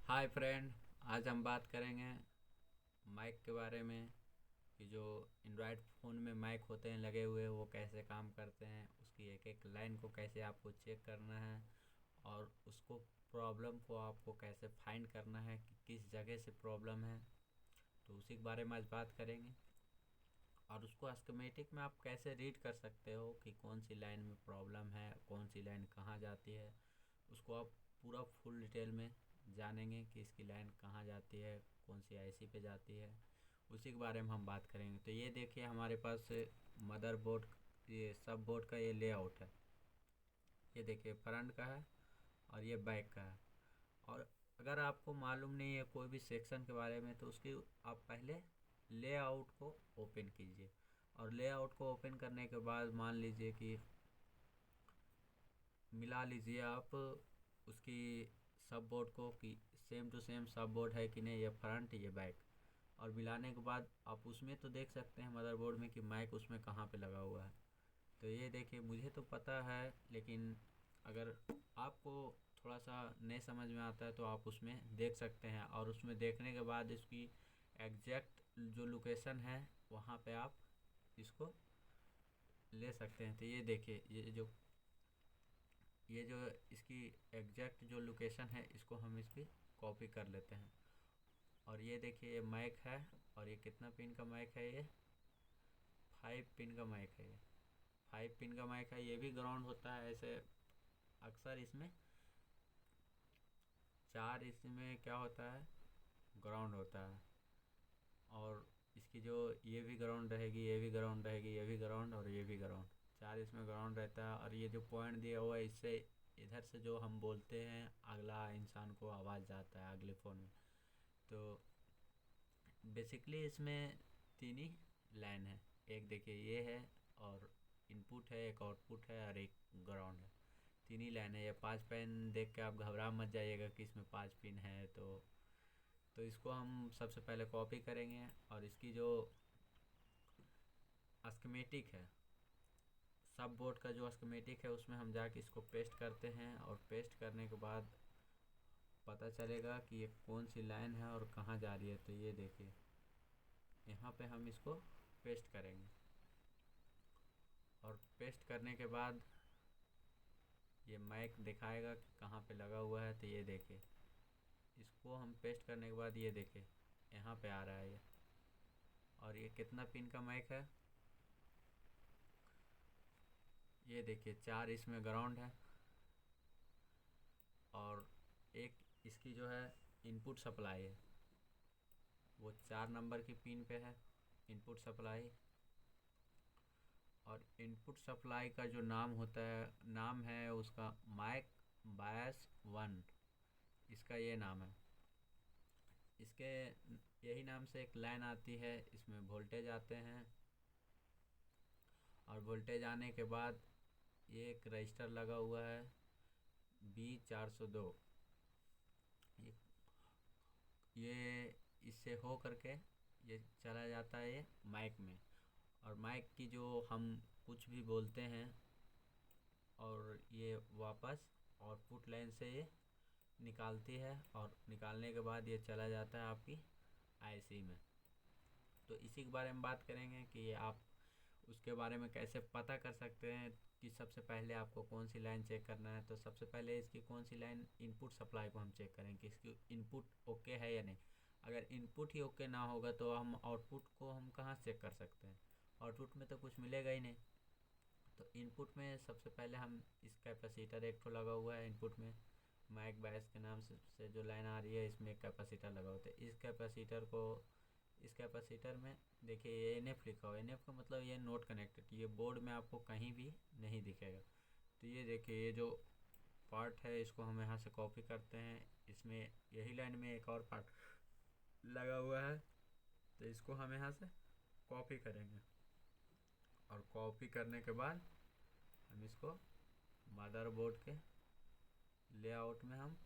Hi friend. आज हम बात करेंगे माइक के बारे में कि जो एंड्रॉयड फ़ोन में माइक होते हैं लगे हुए वो कैसे काम करते हैं, उसकी एक एक लाइन को कैसे आपको चेक करना है और उसको प्रॉब्लम को आपको कैसे फाइंड करना है कि किस जगह से प्रॉब्लम है। तो उसी के बारे में आज बात करेंगे और उसको स्कीमेटिक में आप कैसे रीड कर सकते हो कि कौन सी लाइन में प्रॉब्लम है, कौन सी लाइन कहाँ जाती है। उसको आप पूरा फुल डिटेल में जानेंगे कि इसकी लाइन कहाँ जाती है, कौन सी आईसी पे जाती है। उसी के बारे में हम बात करेंगे। तो ये देखिए हमारे पास मदरबोर्ड, ये सब बोर्ड का ये लेआउट है। ये देखिए फ्रंट का है और ये बैक का है। और अगर आपको मालूम नहीं है कोई भी सेक्शन के बारे में तो उसकी आप पहले लेआउट को ओपन कीजिए और लेआउट को ओपन करने के बाद मान लीजिए कि मिला लीजिए आप उसकी सब बोर्ड को कि सेम टू सेम सब बोर्ड है कि नहीं, ये फ्रंट ये बैक। और मिलाने के बाद आप उसमें तो देख सकते हैं मदरबोर्ड में कि माइक उसमें कहाँ पे लगा हुआ है। तो ये देखिए मुझे तो पता है, लेकिन अगर आपको थोड़ा सा नहीं समझ में आता है तो आप उसमें देख सकते हैं और उसमें देखने के बाद इसकी एग्जैक्ट जो लोकेशन है वहाँ पे आप इसको ले सकते हैं। तो ये देखिए ये जो इसकी एग्जैक्ट जो लोकेशन है इसको हम इसकी कॉपी कर लेते हैं। और ये देखिए ये माइक है और ये कितना पिन का माइक है, ये 5 पिन का माइक है। ये 5 पिन का माइक है, ये भी ग्राउंड होता है ऐसे। अक्सर इसमें 4 इसमें क्या होता है, ग्राउंड होता है। और इसकी जो ये भी ग्राउंड रहेगी, ये भी ग्राउंड रहेगी, ये भी ग्राउंड और ये भी ग्राउंड, 4 इसमें ग्राउंड रहता है। और ये जो पॉइंट दिया हुआ है इससे इधर से जो हम बोलते हैं अगला इंसान को आवाज़ जाता है अगले फ़ोन में। तो बेसिकली इसमें 3 ही लाइन है। एक देखिए ये है और इनपुट है, एक आउटपुट है और एक ग्राउंड है। 3 ही लाइन है। ये 5 पिन देख के आप घबरा मत जाइएगा कि इसमें 5 पिन है। तो इसको हम सबसे पहले कॉपी करेंगे और इसकी जो स्कीमेटिक है, सब बोर्ड का जो स्कीमेटिक है उसमें हम जाके इसको पेस्ट करते हैं और पेस्ट करने के बाद पता चलेगा कि ये कौन सी लाइन है और कहाँ जा रही है। तो ये देखिए यहाँ पे हम इसको पेस्ट करेंगे और पेस्ट करने के बाद ये माइक दिखाएगा कि कहाँ पे लगा हुआ है। तो ये देखिए इसको हम पेस्ट करने के बाद ये देखिए यहाँ पे आ रहा है ये। और ये कितना पिन का माइक है, ये देखिए 4 इसमें ग्राउंड है और एक इसकी जो है इनपुट सप्लाई है वो 4 नंबर की पिन पे है इनपुट सप्लाई। और इनपुट सप्लाई का जो नाम होता है, नाम है उसका माइक बायस 1, इसका ये नाम है। इसके यही नाम से एक लाइन आती है, इसमें वोल्टेज आते हैं और वोल्टेज आने के बाद ये एक रजिस्टर लगा हुआ है B402। ये ये इससे हो करके ये चला जाता है ये माइक में। और माइक की जो हम कुछ भी बोलते हैं और ये वापस आउटपुट लाइन से ये निकालती है और निकालने के बाद ये चला जाता है आपकी आईसी में। तो इसी के बारे में बात करेंगे कि आप उसके बारे में कैसे पता कर सकते हैं कि सबसे पहले आपको कौन सी लाइन चेक करना है। तो सबसे पहले इसकी कौन सी लाइन, इनपुट सप्लाई को हम चेक करेंगे कि इसकी इनपुट ओके है या नहीं। अगर इनपुट ही ओके ना होगा तो हम आउटपुट को हम कहाँ चेक कर सकते हैं, आउटपुट में तो कुछ मिलेगा ही नहीं। तो इनपुट में सबसे पहले हम इस कैपेसिटर एक तो लगा हुआ है इनपुट में, माइक बायस के नाम से जो लाइन आ रही है इसमें एक कैपेसिटर लगा होता है। इस कैपेसिटर में देखिए ये एन एफ लिखा हुआ है। एन एफ का मतलब ये नोट कनेक्टेड, ये बोर्ड में आपको कहीं भी नहीं दिखेगा। तो ये देखिए ये जो पार्ट है इसको हम यहाँ से कॉपी करते हैं। इसमें यही लाइन में एक और पार्ट लगा हुआ है तो इसको हम यहाँ से कॉपी करेंगे। और कॉपी करने के बाद हम इसको मदरबोर्ड के लेआउट में हम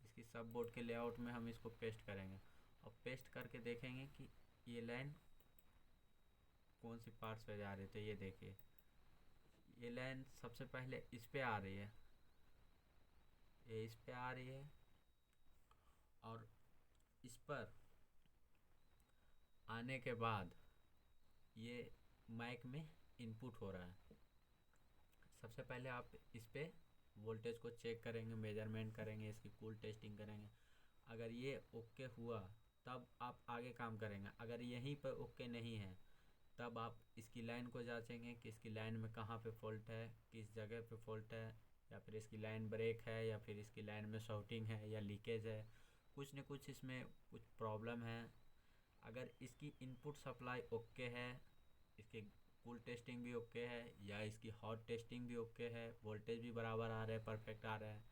इसकी सब बोर्ड के लेआउट में हम इसको पेस्ट करेंगे और पेस्ट करके देखेंगे कि ये लाइन कौन सी पार्ट्स पे जा रही है। तो ये देखिए ये लाइन सबसे पहले इस पे आ रही है, ये इस पे आ रही है और इस पर आने के बाद ये माइक में इनपुट हो रहा है। सबसे पहले आप इस पे वोल्टेज को चेक करेंगे, मेजरमेंट करेंगे, इसकी कूल टेस्टिंग करेंगे। अगर ये ओके हुआ तब आप आगे काम करेंगे। अगर यहीं पर ओके नहीं है तब आप इसकी लाइन को जांचेंगे कि इसकी लाइन में कहाँ पे फॉल्ट है, किस जगह पे फॉल्ट है, या फिर इसकी लाइन ब्रेक है, या फिर इसकी लाइन में शॉर्टिंग है या लीकेज है, कुछ न कुछ इसमें कुछ प्रॉब्लम है। अगर इसकी इनपुट सप्लाई ओके है, इसकी कूल टेस्टिंग भी ओके है, या इसकी हॉट टेस्टिंग भी ओके है, वोल्टेज भी बराबर आ रहा है, परफेक्ट आ रहा है,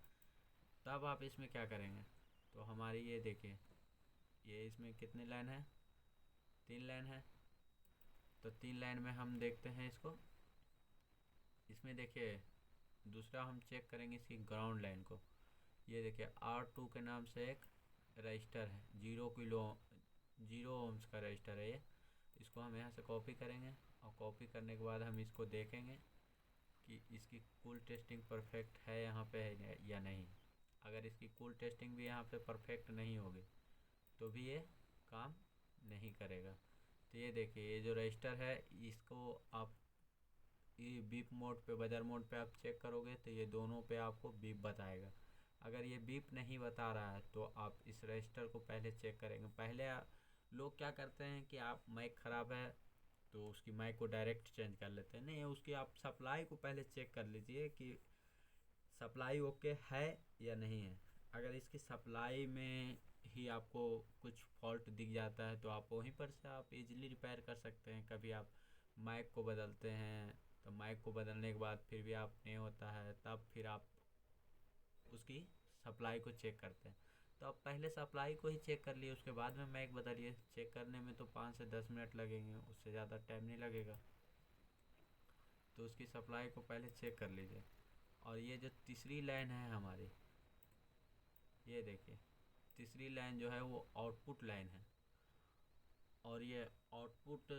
तब आप इसमें क्या करेंगे। तो हमारी ये देखिए, ये इसमें कितनी लाइन है, 3 लाइन है। तो 3 लाइन में हम देखते हैं इसको। इसमें देखिए दूसरा हम चेक करेंगे इसकी ग्राउंड लाइन को। ये देखिए R2 के नाम से एक रजिस्टर है, 0 ओम्स का रजिस्टर है ये। इसको हम यहाँ से कॉपी करेंगे और कॉपी करने के बाद हम इसको देखेंगे कि इसकी कूल टेस्टिंग परफेक्ट है यहाँ पे है या नहीं। अगर इसकी कूल टेस्टिंग भी यहाँ पे परफेक्ट नहीं होगी तो भी ये काम नहीं करेगा। तो ये देखिए, ये जो रजिस्टर है इसको आप ये बीप मोड पे, बजर मोड पे आप चेक करोगे तो ये दोनों पे आपको बीप बताएगा। अगर ये बीप नहीं बता रहा है तो आप इस रजिस्टर को पहले चेक करेंगे। पहले लोग क्या करते हैं कि आप माइक ख़राब है तो उसकी माइक को डायरेक्ट चेंज कर लेते हैं। नहीं, उसकी आप सप्लाई को पहले चेक कर लीजिए कि सप्लाई ओके है या नहीं है। अगर इसकी सप्लाई में ही आपको कुछ फॉल्ट दिख जाता है तो आप वहीं पर से आप इजीली रिपेयर कर सकते हैं। कभी आप माइक को बदलते हैं तो माइक को बदलने के बाद फिर भी आप नहीं होता है, तब फिर आप उसकी सप्लाई को चेक करते हैं। तो आप पहले सप्लाई को ही चेक कर लिए, उसके बाद में माइक बदलिए। चेक करने में तो 5 से 10 मिनट लगेंगे, उससे ज़्यादा टाइम नहीं लगेगा। तो उसकी सप्लाई को पहले चेक कर लीजिए। और ये जो तीसरी लाइन है हमारी, ये देखिए तीसरी लाइन जो है वो आउटपुट लाइन है। और ये आउटपुट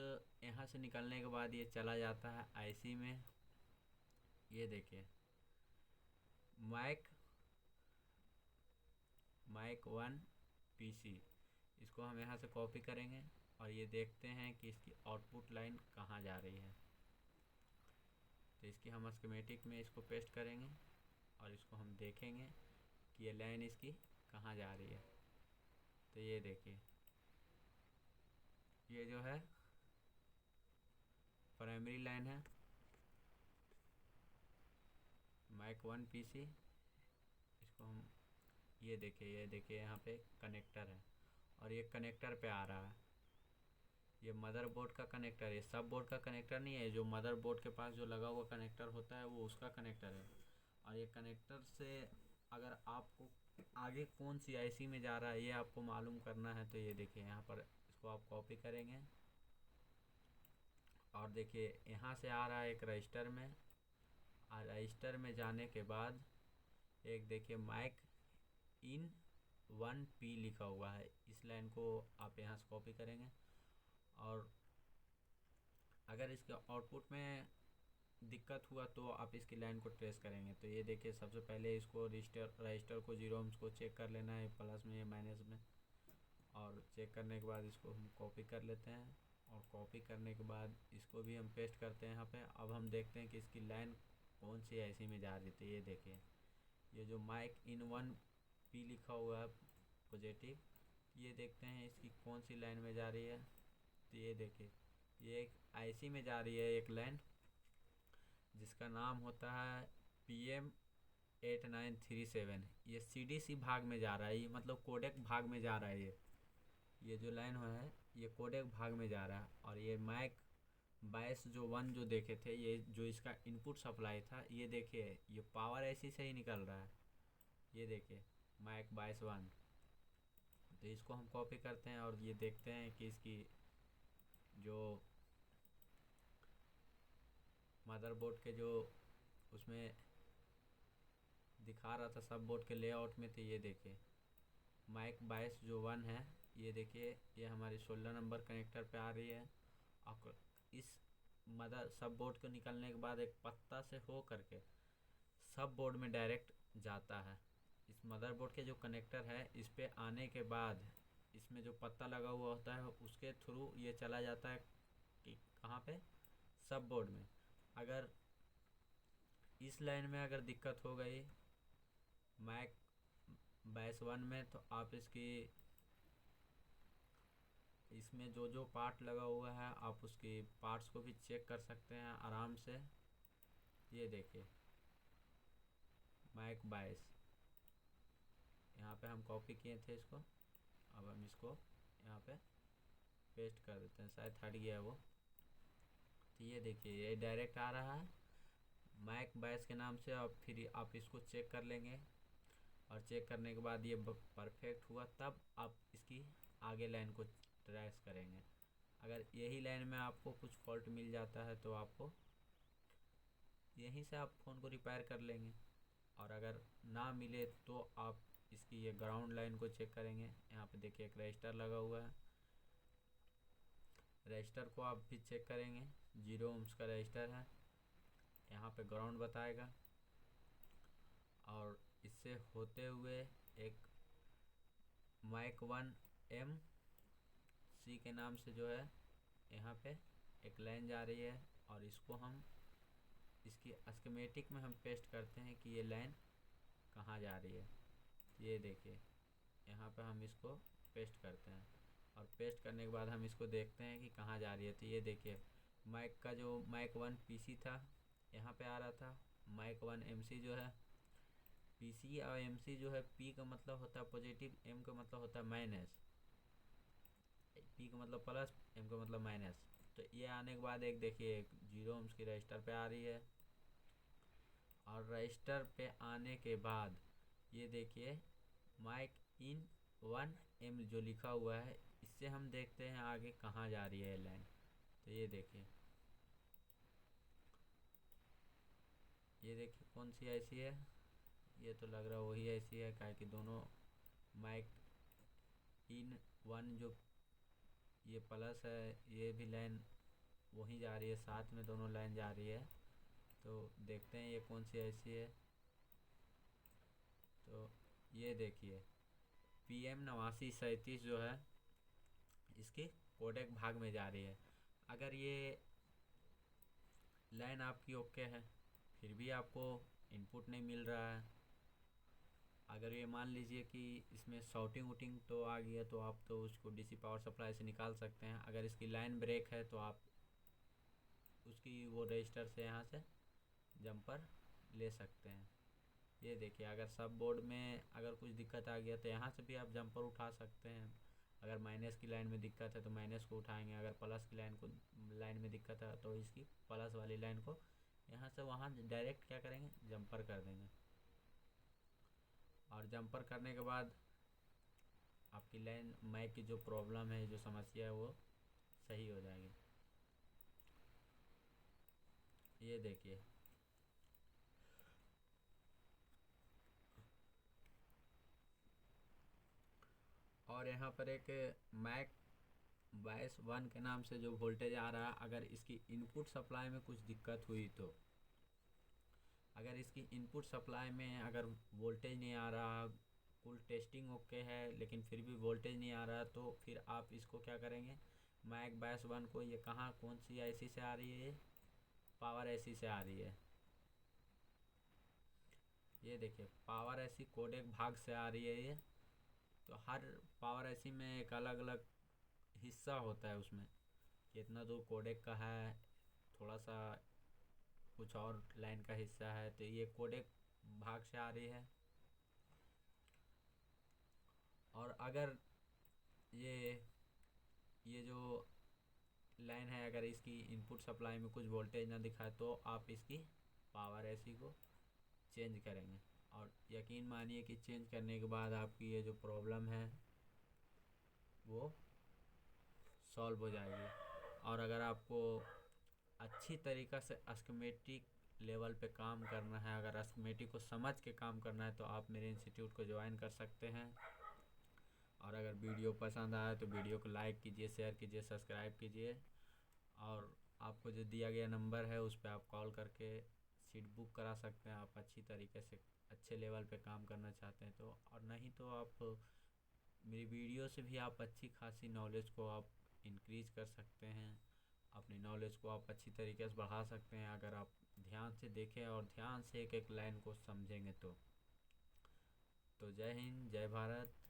यहाँ से निकलने के बाद ये चला जाता है आईसी में। ये देखिए माइक 1 पीसी, इसको हम यहाँ से कॉपी करेंगे और ये देखते हैं कि इसकी आउटपुट लाइन कहाँ जा रही है। तो इसकी हम स्कीमेटिक में इसको पेस्ट करेंगे और इसको हम देखेंगे कि ये लाइन इसकी कहाँ जा रही है। तो ये देखिए, ये जो है प्राइमरी लाइन है माइक 1 पीसी। इसको हम ये देखिए यहाँ पे कनेक्टर है और ये कनेक्टर पे आ रहा है। ये मदरबोर्ड का कनेक्टर है, सब बोर्ड का कनेक्टर नहीं है। जो मदरबोर्ड के पास जो लगा हुआ कनेक्टर होता है वो उसका कनेक्टर है। और ये कनेक्टर से अगर आपको आगे कौन सी आईसी में जा रहा है ये आपको मालूम करना है तो ये देखिए यहाँ पर इसको आप कॉपी करेंगे और देखिए यहाँ से आ रहा है एक रजिस्टर में। और रजिस्टर में जाने के बाद एक देखिए माइक इन 1P लिखा हुआ है। इस लाइन को आप यहाँ से कॉपी करेंगे और अगर इसके आउटपुट में दिक्कत हुआ तो आप इसकी लाइन को ट्रेस करेंगे। तो ये देखिए सबसे पहले इसको रजिस्टर को 0 ohms को चेक कर लेना है, प्लस में या माइनस में। और चेक करने के बाद इसको हम कॉपी कर लेते हैं और कॉपी करने के बाद इसको भी हम पेस्ट करते हैं यहाँ पे। अब हम देखते हैं कि इसकी लाइन कौन सी आईसी में जा रही थी। ये देखिए, ये जो माइक इन 1P लिखा हुआ है पॉजिटिव, ये देखते हैं इसकी कौन सी लाइन में जा रही है। तो ये देखिए, ये एक आईसी में जा रही है एक लाइन जिसका नाम होता है PM8937। ये CDC भाग में जा रहा है, ये मतलब कोडेक भाग में जा रहा है। ये जो लाइन है ये कोडेक भाग में जा रहा है। और ये माइक 22 जो देखे थे, ये जो इसका इनपुट सप्लाई था, ये देखिए ये पावर ऐसी से ही निकल रहा है। ये देखिए माइक 22 तो इसको हम कॉपी करते हैं और ये देखते हैं कि इसकी जो मदरबोर्ड के जो उसमें दिखा रहा था सब बोर्ड के लेआउट में, तो ये देखिए माइक 22 है। ये देखिए ये हमारी 16 नंबर कनेक्टर पे आ रही है। और इस मदर सब बोर्ड को निकलने के बाद एक पत्ता से हो करके सब बोर्ड में डायरेक्ट जाता है। इस मदरबोर्ड के जो कनेक्टर है इस पे आने के बाद इसमें जो पत्ता लगा हुआ होता है उसके थ्रू ये चला जाता है कि कहाँ पे, सब बोर्ड में। अगर इस लाइन में अगर दिक्कत हो गई मैक बैस 1 में, तो आप इसमें जो जो पार्ट लगा हुआ है आप उसके पार्ट्स को भी चेक कर सकते हैं आराम से। ये देखिए मैक 22, यहाँ पे हम कॉपी किए थे इसको, अब हम इसको यहाँ पे पेस्ट कर देते हैं, शायद हट गया वो। तो ये देखिए ये डायरेक्ट आ रहा है मैक 22 के नाम से। और फिर आप इसको चेक कर लेंगे और चेक करने के बाद ये परफेक्ट हुआ तब आप इसकी आगे लाइन को ट्रेस करेंगे। अगर यही लाइन में आपको कुछ फॉल्ट मिल जाता है तो आपको यहीं से आप फ़ोन को रिपेयर कर लेंगे। और अगर ना मिले तो आप इसकी ये ग्राउंड लाइन को चेक करेंगे। यहाँ पे देखिए एक रजिस्टर लगा हुआ है, रजिस्टर को आप भी चेक करेंगे, 0 ohms का रजिस्टर है, यहाँ पे ग्राउंड बताएगा। और इससे होते हुए एक माइक 1MC के नाम से जो है यहाँ पे एक लाइन जा रही है, और इसको हम इसकी स्कीमेटिक में हम पेस्ट करते हैं कि ये लाइन कहाँ जा रही है। ये देखिए यहाँ पे हम इसको पेस्ट करते हैं, और पेस्ट करने के बाद हम इसको देखते हैं कि कहाँ जा रही है। तो ये देखिए माइक का जो माइक 1PC था यहाँ पे आ रहा था, माइक 1MC जो है PC और MC जो है, P का मतलब होता है पॉजिटिव, M का मतलब होता है माइनस, P का मतलब प्लस, M का मतलब माइनस। तो ये आने के बाद एक देखिए 0 ohms की रजिस्टर पे आ रही है, और रजिस्टर पे आने के बाद ये देखिए माइक इन 1M जो लिखा हुआ है, इससे हम देखते हैं आगे कहाँ जा रही है लाइन। तो ये देखिए कौन सी ऐसी है, ये तो लग रहा है वही ऐसी है, क्या कि दोनों माइक इन 1 जो ये प्लस है ये भी लाइन वहीं जा रही है, साथ में दोनों लाइन जा रही है। तो देखते हैं ये कौन सी ऐसी है। तो ये देखिए PM8937 जो है इसकी कोडेक भाग में जा रही है। अगर ये लाइन आपकी ओके है फिर भी आपको इनपुट नहीं मिल रहा है, अगर ये मान लीजिए कि इसमें शॉर्टिंग वूटिंग तो आ गई है, तो आप तो उसको DC पावर सप्लाई से निकाल सकते हैं। अगर इसकी लाइन ब्रेक है तो आप उसकी वो रजिस्टर से यहाँ से जंपर ले सकते हैं। ये देखिए अगर सब बोर्ड में अगर कुछ दिक्कत आ गया तो यहाँ से भी आप जंपर उठा सकते हैं। अगर माइनस की लाइन में दिक्कत है तो माइनस को उठाएंगे, अगर प्लस की लाइन में दिक्कत है तो इसकी प्लस वाली लाइन को यहाँ से वहाँ डायरेक्ट क्या करेंगे, जंपर कर देंगे। और जंपर करने के बाद आपकी लाइन माइक की जो प्रॉब्लम है, जो समस्या है, वो सही हो जाएगी। ये देखिए और यहाँ पर एक मैक 22 के नाम से जो वोल्टेज आ रहा है, अगर इसकी इनपुट सप्लाई में कुछ दिक्कत हुई तो, अगर इसकी इनपुट सप्लाई में अगर वोल्टेज नहीं आ रहा, फुल टेस्टिंग ओके है लेकिन फिर भी वोल्टेज नहीं आ रहा, तो फिर आप इसको क्या करेंगे, मैक 22 को ये कहाँ कौन सी IC से आ रही है, ये पावर IC से आ रही है। ये देखिए पावर IC कोडेक भाग से आ रही है ये। तो हर पावर IC में एक अलग अलग हिस्सा होता है, उसमें कितना दूर कोडेक का है, थोड़ा सा कुछ और लाइन का हिस्सा है, तो ये कोडेक भाग से आ रही है। और अगर ये जो लाइन है अगर इसकी इनपुट सप्लाई में कुछ वोल्टेज ना दिखाए तो आप इसकी पावर IC को चेंज करेंगे, और यकीन मानिए कि चेंज करने के बाद आपकी ये जो प्रॉब्लम है वो सॉल्व हो जाएगी। और अगर आपको अच्छी तरीक़ा से स्कीमेटिक लेवल पे काम करना है, अगर स्कीमेटिक को समझ के काम करना है, तो आप मेरे इंस्टीट्यूट को ज्वाइन कर सकते हैं। और अगर वीडियो पसंद आए तो वीडियो को लाइक कीजिए, शेयर कीजिए, सब्सक्राइब कीजिए। और आपको जो दिया गया नंबर है उस पर आप कॉल करके सीट बुक करा सकते हैं, आप अच्छी तरीके से अच्छे लेवल पे काम करना चाहते हैं तो, और नहीं तो आप मेरी वीडियो से भी आप अच्छी खासी नॉलेज को आप इंक्रीज कर सकते हैं। अपनी नॉलेज को आप अच्छी तरीके से बढ़ा सकते हैं अगर आप ध्यान से देखें और ध्यान से एक एक लाइन को समझेंगे तो। जय हिंद, जय भारत।